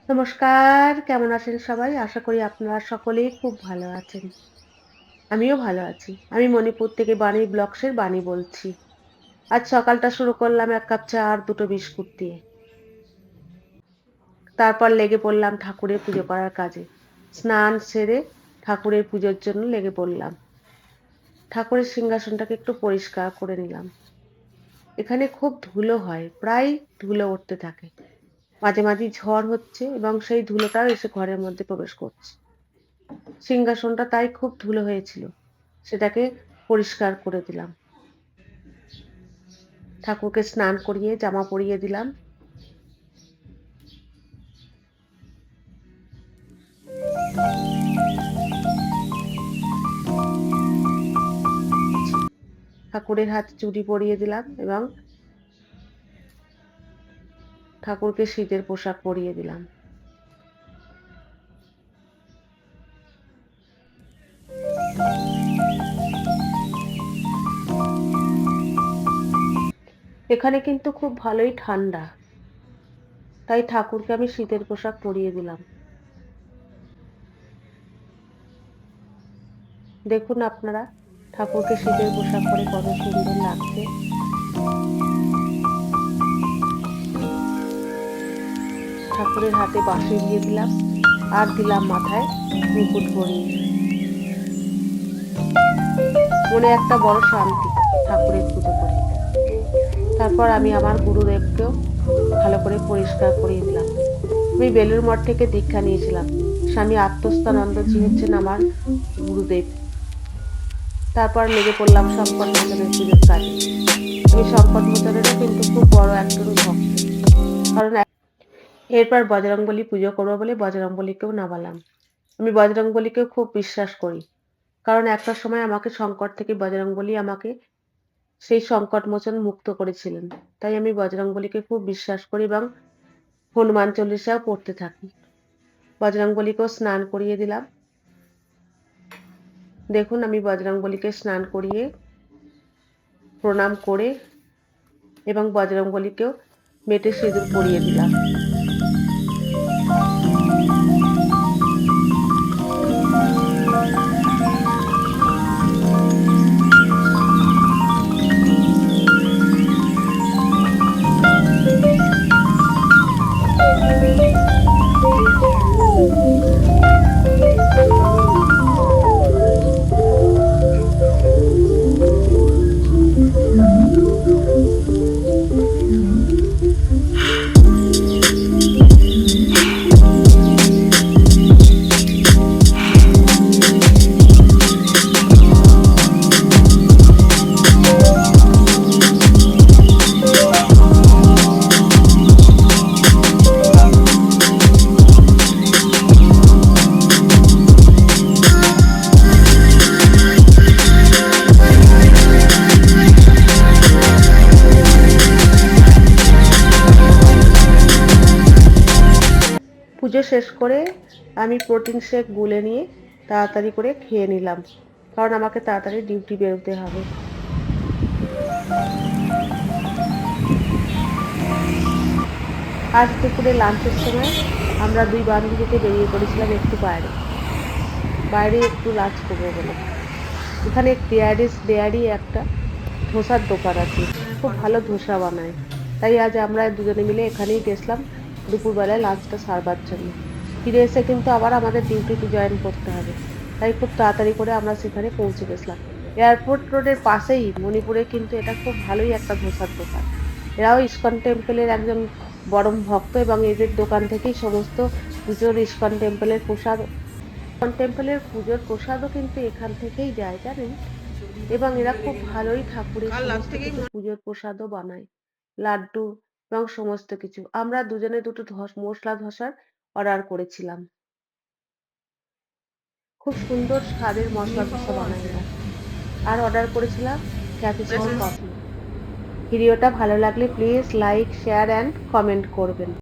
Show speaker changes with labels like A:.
A: নমস্কার, কেমন আছেন সবাই? আশা করি আপনারা সকলেই খুব ভালো আছেন। আমিও ভালো আছি। আমি মণিপুর থেকে বাণী ব্লগসের বাণী বলছি। আজ সকালটা শুরু করলাম ১ কাপ চা আর ২ টো বিস্কুট দিয়ে। তারপর লেগে পড়লাম ঠাকুরের পুজো করার কাজে। স্নান সেরে ঠাকুরের পুজোর জন্য লেগে পড়লাম। ঠাকুরের সিংহাসনটাকে একটু পরিষ্কার করে নিলাম। এখানে খুব ধুলো হয়, প্রায় ধুলো উঠতে থাকে। মাঝে, মাঝেই ঝড় হচ্ছে এবং সেই ধুলোটাও এসে ঘরের মধ্যে প্রবেশ করছে। সিংহাসনটা তাই খুব ধুলো হয়েছিল। সেটাকে পরিষ্কার করে দিলাম। ঠাকুরকে স্নান করিয়ে জামা পরিয়ে দিলাম। ঠাকুরের হাতে চুড়ি পরিয়ে দিলাম এবং ঠাকুরকে শীতের পোশাক পরিয়ে দিলাম। এখানে কিন্তু খুব ভালোই ঠান্ডা। তাই ঠাকুরকে আমি শীতের পোশাক পরিয়ে দিলাম। দেখুন আপনারা ঠাকুরকে শীতের পোশাক পরে কত সুন্দর লাগছে। ঠাকুরের হাতে বাঁশি দিয়ে দিলাম আর দিলাম মাথায় মুকুট পরিয়ে। মনে একটা বড় শান্তি ঠাকুরের পুজো করে। তারপর আমি আমার গুরুদেবকেও ভালো করে পরিষ্কার করিয়ে দিলাম। আমি বেলুড় মঠ থেকে দীক্ষা নিয়েছিলাম। স্বামী আত্মস্থানন্দজি হচ্ছেন আমার গুরুদেব। তারপর লেগে পড়লাম সংকট মোচনের পুজোর কাজে। আমি সংকট মোচনেরও কিন্তু খুব বড় একজন ভক্ত। কারণ এরপর বজরংবলী পুজো করবো বলে বজরংবলীকেও নামালাম। আমি বজরংবলীকেও খুব বিশ্বাস করি। কারণ একটা সময় আমাকে সংকট থেকে বজরংবলী আমাকে সেই সংকট মোচন মুক্ত করেছিলেন। তাই আমি বজরংবলীকে খুব বিশ্বাস করি এবং হনুমান চল্লিশাও পড়তে থাকি। বজরংবলীকেও স্নান করিয়ে দিলাম। দেখুন আমি বজরংবলীকে স্নান করিয়ে প্রণাম করে এবং বজরংবলীকেও মেটে সিঁদুর পরিয়ে দিলাম। পুজো শেষ করে আমি প্রোটিন শেক গুলে নিয়ে তাড়াতাড়ি করে খেয়ে নিলাম। কারণ আমাকে তাড়াতাড়ি ডিউটি বেরোতে হবে। আজ দুপুরে লাঞ্চের সময় আমরা ২ বান্ধবীতে বেরিয়ে পড়েছিলাম একটু বাইরে। বাইরে একটু লাঞ্চ করবো বলে। এখানে ডেয়ারি একটা ধোসার দোকান আছে। খুব ভালো ধোসা বানায়। তাই আজ আমরা দুজনে মিলে এখানেই গেছিলাম দুপুরবেলায় লাঞ্চটা সারবার জন্য। ফিরে এসে কিন্তু আবার আমাদের ডিউটিতে জয়েন করতে হবে। তাই খুব তাড়াতাড়ি করে আমরা সেখানে পৌঁছে গেছিলাম। এয়ারপোর্ট রোডের পাশেই মণিপুরে কিন্তু এটা খুব ভালোই একটা ধোসার দোকান। এরাও ইসকন টেম্পলের একজন পরম ভক্ত এবং এদের দোকান থেকেই সমস্ত পুজোর ইসকন টেম্পলের প্রসাদ টেম্পলের পুজোর প্রসাদও কিন্তু এখান থেকেই যায় জানেন। এবং এরা খুব ভালোই ঠাকুরের সমস্ত কিছু পুজোর প্রসাদও বানায়। লাড্ডু এবং সমস্ত কিছু। আমরা দুজনে দুটো মশলা ধোসার অর্ডার করেছিলাম। খুব সুন্দর স্বাদের মশলা ধোসা বানায় এরা। আর অর্ডার করেছিলাম ক্যাপুচিনো কফি। ভিডিওটা ভালো লাগলে please like, share and comment করবেন।